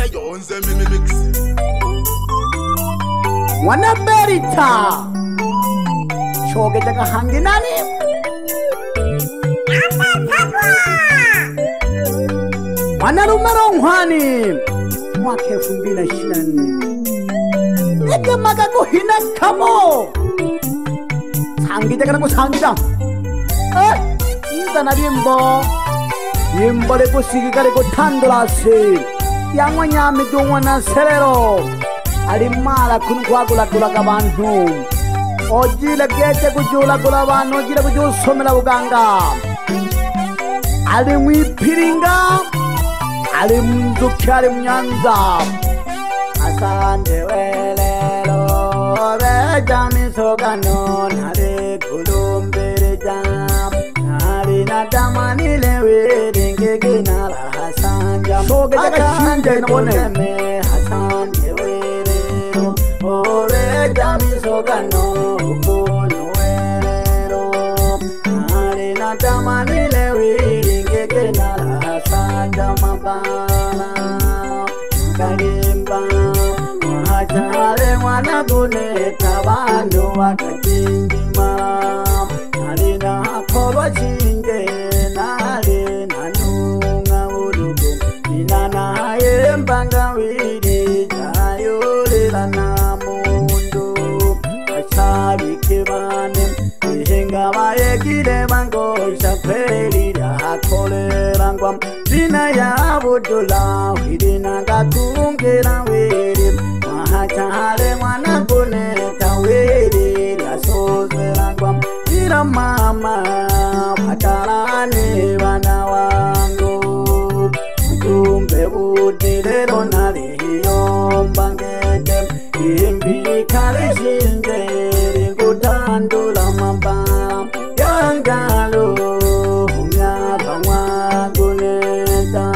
Acha yonze mix. Wana berita choge jaga hangi nani wana numero nhani mwaka 2024 eke magago hina kamo sangi jaga nako sangi장 이자 나림보 임벌에고 시기가래고 탄돌아시 양원야미 동원한 세레로 alimala kunkwagula kulaga bantu ojila gete kujula kula bantu ojila kujusomela uganga alimwipiringa alimzuki alimnyanza asante welelo bejamisogano nare kulumbereja nari nadamanilewerengegenala hasanja sogejaga shinje nabone hasanje ore jami sogano kono erero nare na damani lewi ngeke na sanja mabana kalimba mahachale wana gune tabando wakajindima nare na kolo chinge nare nanunga urugo inana yembanga wiri jayolelana Kibane, Ihinga Mayekide Mango, Shapeli, Hakole Rangwam, Dina Yabudula, Hidina Gatungira Widim, Mahachale Wanagune, Kawiri, Yasos Rangwam, Ira Mama, Patarani, Vanawango, Tumbe Udironari, Yombangete, Imbi Kalishinde. Andula mamba yangalo nyaba mwaguneta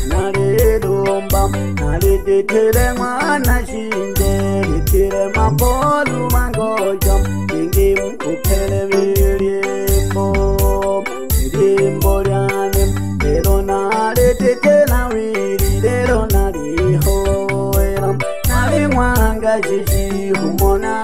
nalirumba naliditere mwana shinde litire mabolu mangojo ingi mkupele virimbo lyane lero naliditela wiri lero nalihoera nalimwanga shishi humona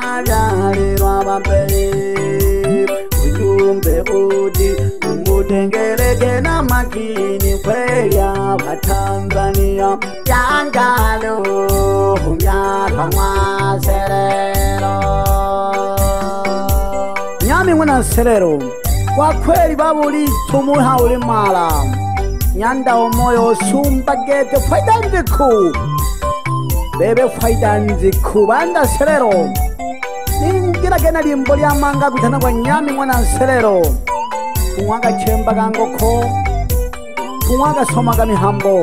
ujumbe udi umudengereke na makini kwelya Tanzania yangalo humyaka mwaserero nyami mwana serero kwa kweli babuli tumuha uli mala nyanda umoyo sumbagete faidanziku bebe faidanziku banda serero ningira gena limbo lya manga bitana kwa nyami mwana serero kumwaga chemba gangoko kumwaga somaga mihambo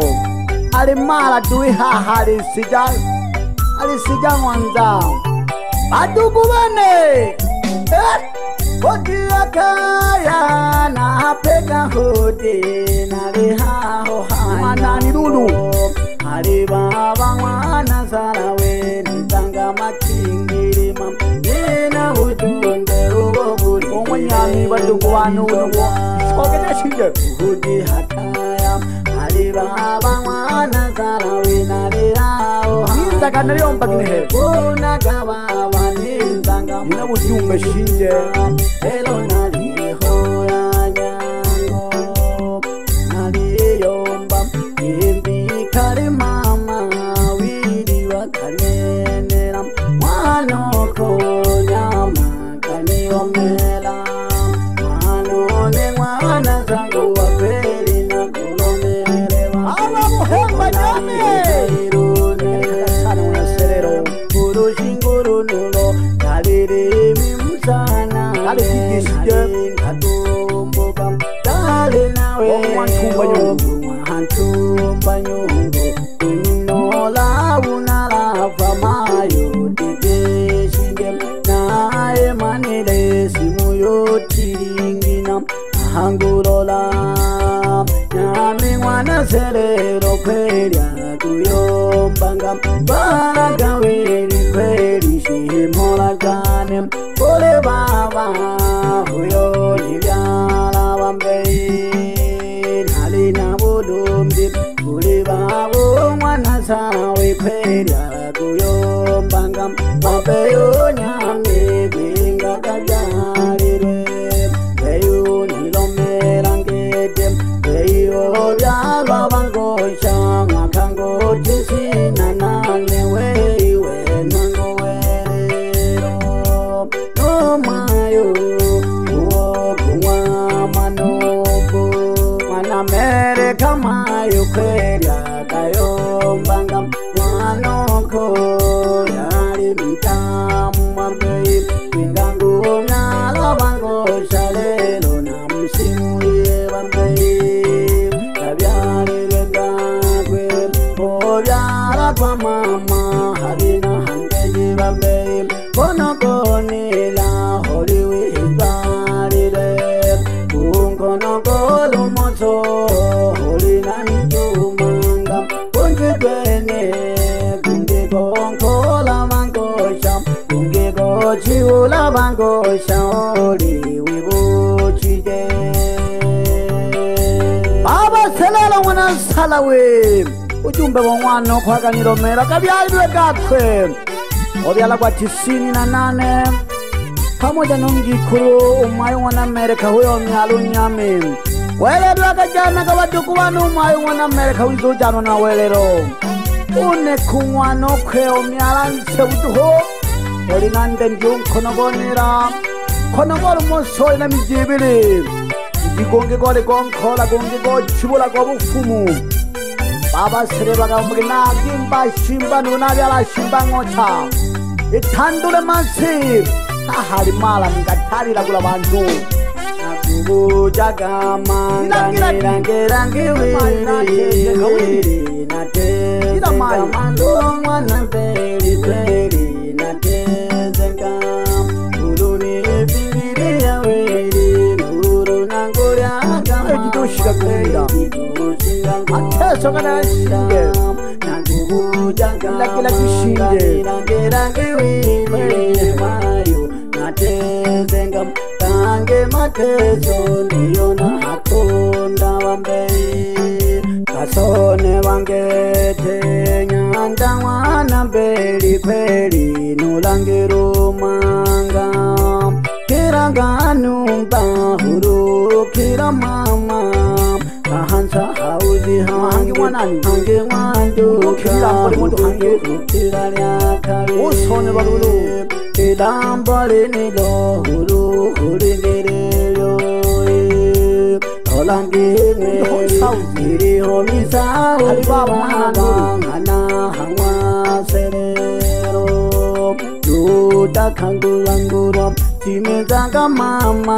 alimala duiha alisija mwanza adugu bane hodi akaya na pega hodi nalihaho manani lulu alibaba mwana sarawe nitanga makingiri mam nina udunge ubobuli omwanyami badugu wanu ogene shinje hudi hataya alibaba mwana sarawe nalihao nitanga naliyomba kinehe unagababa nitanga nina udunge shinje elo naliho ya nyango naliyomba imbi kari mama wiri wakanenera mwanoko nyama kaniomela mwanone mwana zangu wapeli na kulomerewa awa muhemba nyame sana unaserero kurushinguru nulo kalirimi msana kalipikishije ngatumbuka dale nawe mwantumba nyungu nola unalava mayo dideshinge nae manile simu yotiringina hangulola nyami mwana serero kwelya kuyombanga baragawiri kweli shimola gane kole baba huyo nivyala wambei nalina budumdi kuli babo mwana sawe kweria kuyombanga mabeyo nyame binga kajarire beyo nilomerangede beyo yalwa bango shanga kango jisina nane wewe nango werero no mayo uokungwa manobo America mayo kweria kayombanga mwanoko yari mtamu wambei pingangu ngalo bango shalelo na msimulie wambei kabyari lengagwe obyara kwa mama harina hangeji wambei kono konila holiwi hibarire kungono kolo moto holina njumanga kunji kwenye kungi konkola mangosha kungi kochiula mangosha oliwi buchije Baba selala wana salawe ujumbe wa mwana kwa kanilomera kabyali biwe gatwe obyala kwa 98 pamoja n'umjikuru umayo wana Amerika huyo myalu nyame welero akajana kabatuku banu umayo wana Amerika wizojano na welero une kumwano kwe omyala nsebutuho olinande ndiumkonogonera konogora umusore na mijibiri igigonge gore gonkola gonge gochibula kwa bufumu baba sere bagambuge nagimba shimba nunabyala shimba ngocha itandule mansi ahari mala mngatarira kula bantu nakubujaga mangangirangirangiwiri natezenga mandongwa nambeli kweli natezenga uruni ebingiri yawiri nuru nanguriaga ejitushika kwenda ateso kana shinge nakubujaga kila kishinge nangirangiwiri natezenga kange matezo ndiyona hakonda wambei kasone wangete nyanda wana mbeli kweli nulangiru manga kiranga numba huru kira mama kahansa hauzi hangi wanani hangi wandu kira mtu hangi kira lyakari usone balulu Idambari nilo huru huringerelo Olangine iri homisa Ngana hangwa serero Yuda kangulanguro Chimezanga mama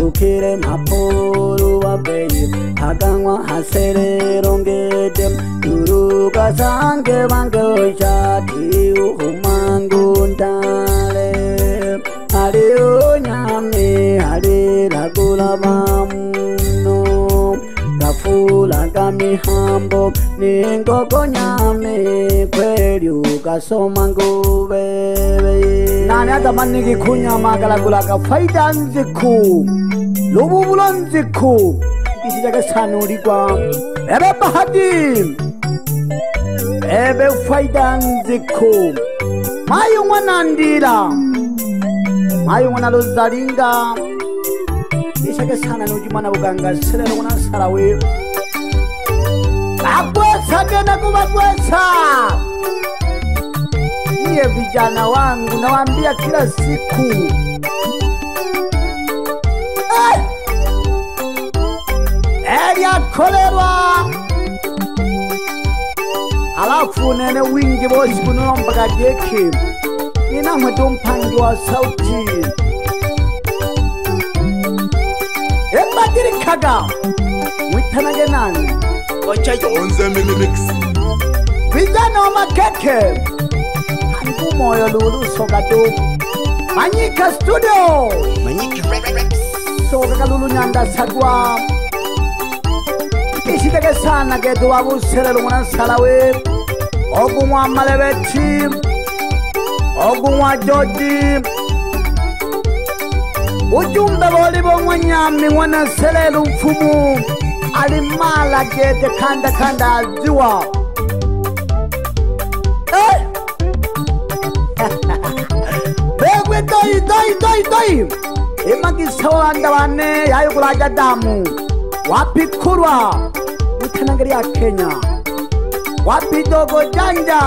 Ukire mapuru wabei Hagangwa haserero ngede Yuruga sange bango shati uhumangundale Hariyo nyame harira gula bamuno Gafula gamihambo Ningogo nyame kweli ugasoma ngubebe Nani atamaniki kunyama galagula kafaida nziku Lububulo nziku Isijake sanurigwa Ebe bahadi Ebe faida nziku Mayu mwanandira Mayu mwanaluzalinga Isijake sana nujimana buganga Serero mwanasarawe Abwesa gena kubabwesa Niye vijana wangu nawambia kila siku Elia kolerwa Halafu nene wingi bosi kunombaga jeki Nina mwetu mpangi wa sauti Ebadiri kaga Mwitanage nani Wacha yonze mimix Vijana wa makeke Hangu moyo lulu sogado Manyika studio Manyika Rex Soga kalulu nyanda sagwa Ishiteke sana getu wabu serelu mwana salawe Ogumwa malebeti Ogumwa jodi Ujumbe bolibo mwanyami mwana serelu mfumu Alimala gete kanda aziwa Begwe doi Emagi sawa andawane yayo kulaja damu wapi kurwa Utanagari ya Kenya wapi dogo janja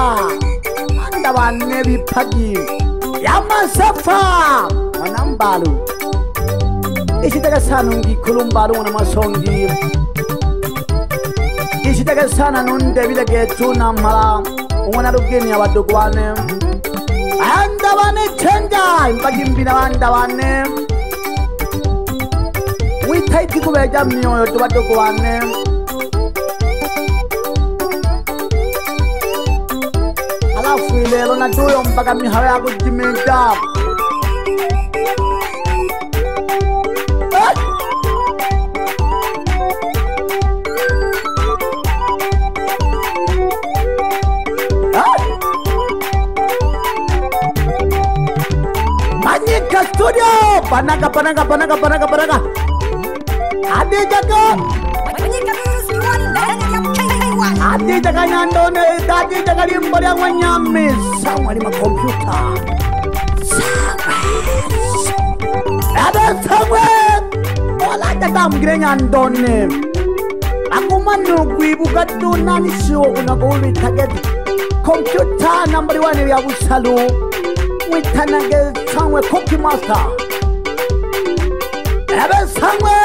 andawane bipagi Yamasafa Manambalu Ishitaka sanungi kulumbalu na masongi Ishitaka sana nunde vile getu na mhala Umwana rugeni ya wadogwane Andawane chenja Mpagimbina andawane Witaiti kubeja mioyo tu wadogwane Alafu ilelo na doyo mpaka mihawe ya kujimenda Manyika studio Panaga Adi jaga Adi jaga nyandone Adi jaga limbo ya wanyame Sama lima kompyuta Sama Ola jaga mgire nyandone Aku manugwi bugatu nani siwo Unaguli tageti Kompyuta nambari 1 ya busalu Witanage sangwe cookie master Ebe sangwe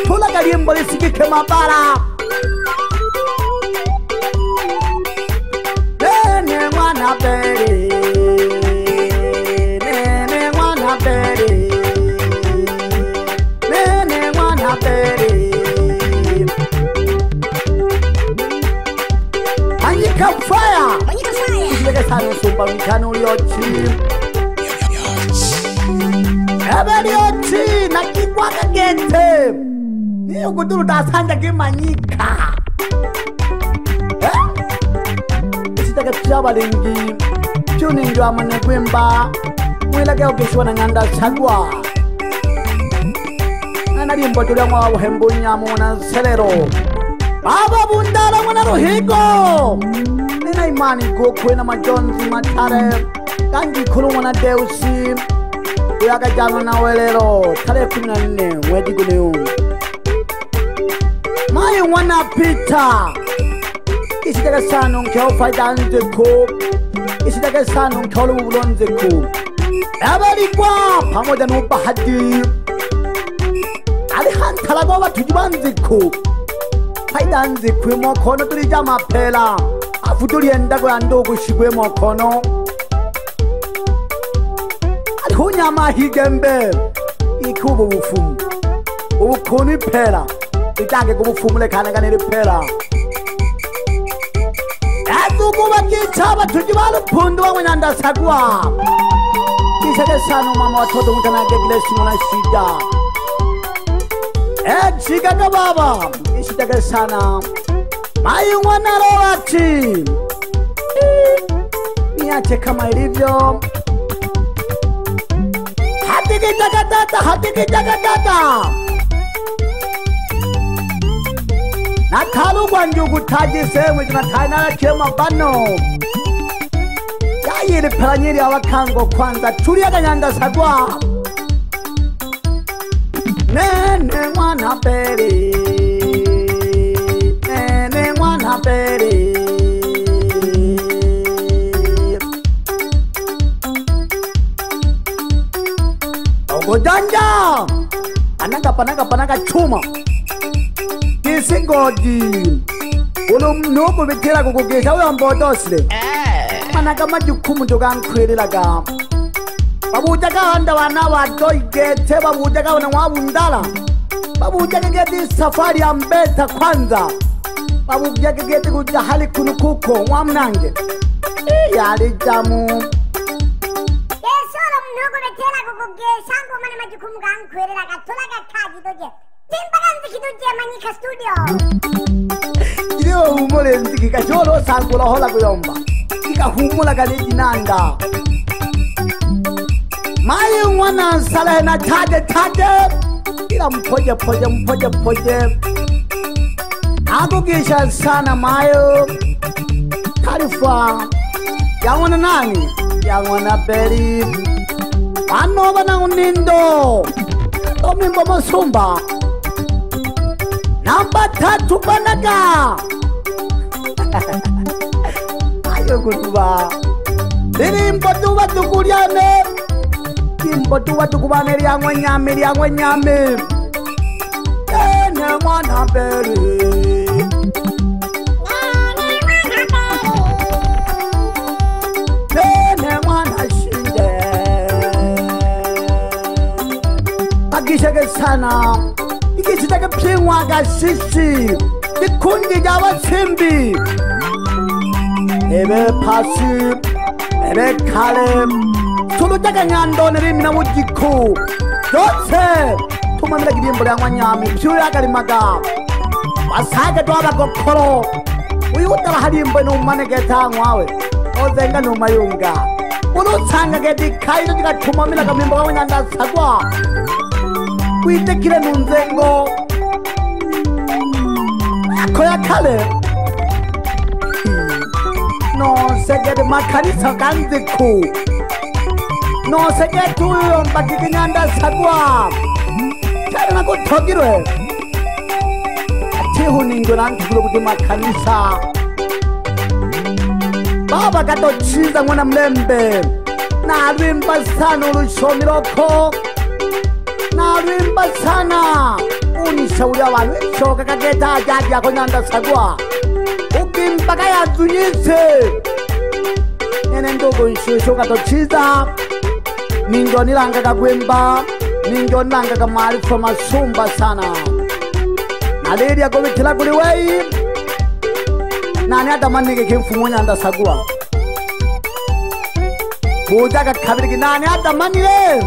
Tula galimbo lisikike mabara Nene mwana beri Nene mwana beri Nene mwana beri Manyika fire Ishileke sana usumba mkano uliochi Ebeli oti na kibwaka gete Niyo kuturu tasanja kimanyika Ishitake piyaba lingi Chuningi wa mane kwemba Mwilake ukishwa na nganda chagwa Nana limbo tulia mwa uhembu nyamu na selero Baba bundala mwana ruhigo Nina imani kukwe na majonzi matare Kanji kulu mwana deusi Kuyaka jano na welero Tare 14 mwedi guneu Mayu mwana pita Ishitaka sanu mkeo faida nzeko Ishitaka sanu mkeo lubulo nzeko Ebeli kwa pamoja nupa hadi Alihantala kwa watujiba nzeko Faida nzekwe mokono tulija mapela Afutuli endako ya ndogo shigwe mokono Alhunya mahigembe Ikubu ufumu Ubukuni pela Itage kubufumu lekana nili pela Ezukuba kichaba tujibalu pundu wa mwenanda sagwa Kisake sanu mama watoto mkana gegilesi mwana shida Chikaga baba Ishitake sana Mayu mwana roati Niache kama ilivyo Hatiki jagatata Natalu kwa njugu taji sewe Junataina kema bano Yayiri pelanyiri awakango kwanza Tulia kanyanda sagwa Nene mwana peri Nene mwana peri Ogojanja Panaka chuma Kisingodi Ulu mnuku vitila kukugisha uyo mbodosile Manaka majukumu jogankwele laga Babujaga handa wana wadoi gete Babujaga wana wabundala Babujaga geti safari ya mbeta kwanza Babujaga geti kujahali kunukuko Wamnange Yali jamu Kesoro mnogo betela kukugesha Angu mana majukumu gankwele laga Tulaga kaji doje Timbaganzi kiduje manyika studio Iyo humole nziki kacholo sangula hola kuyomba Ika humula kaliji nanda Mayu mwana sale na taje Ila mpoje nakugisha sana mayo taarifa yang'ona nani yang'ona beri anoba na unindo omimbo masumba namba 3 banaga ayo kutuba lirimbo tuba tukuliane kimbo tuba tukubane lyang'we nyame ene mwana beri Agishake sana ikishitake pingwa gasisi ikundi y'abatsimbi ebe pasi ebe kale tulutaka nyandone rimina mujiku yose tumamira girimbo lyang'wa nyami vyuyakalimaga basage twabagokolo uyutala halimbo numanegeta ng'wawe ozenga numayunga unutsanga gedikaino jikatumamira kamimbo kang'wa nyandasagwa witekile nunzengo ako ya kale nosegede makanisa kanziku nosegede uyo mbakiki nyandasagwa kale nakutogirwe atihuningo nantukulo kuti makanisa baba katochiza mwana mlembe nalwimba sana ulushomiloko nalwimba sana unishauri abantu ishoka kageta ajaji yako nyandasagwa ukimpaka yazunyise nene ndogo nshusho katochiza ninjo nilanga kagwemba ninjo nilanga kamalifa masumba sana naliri yakobitila kuli wei nani atamanike kimfumo nyandasagwa kutaka kabiriki nani atamanile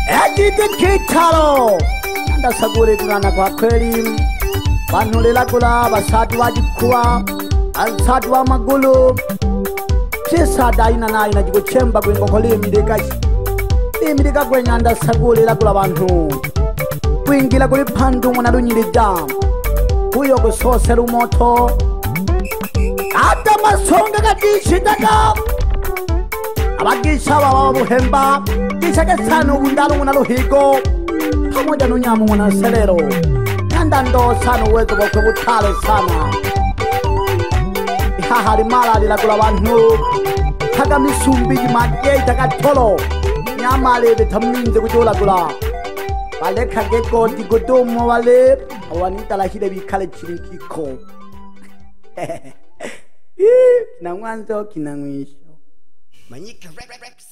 Ejite kitalo Nyandasagwa kulana kwa kweli Banulela kula basatu wajikuwa Asatu wa magulu Chisa daina na ina jigo chemba kwenye kukoli emirekashi Emireka kwenye Nyandasagwa lela kula bantu Kwingila kuli pandu mwana lunyilida Kuyo kusoselu moto Ata masonga katishitaka Abagisha baba buhemba Gishake sana ubundalu mwana luhigo Pamoja nunyamu mwana selero Nyandando sana uwezo wakwe butale sana Ihahari mala lilagula bantu Taga misumbi jimagei taga tolo Nyamale betaminze kujolagula Baleka geko digodomo wale Awanita lahide bikale chirikiko Na mwanzo kinamwisho Manyika Rex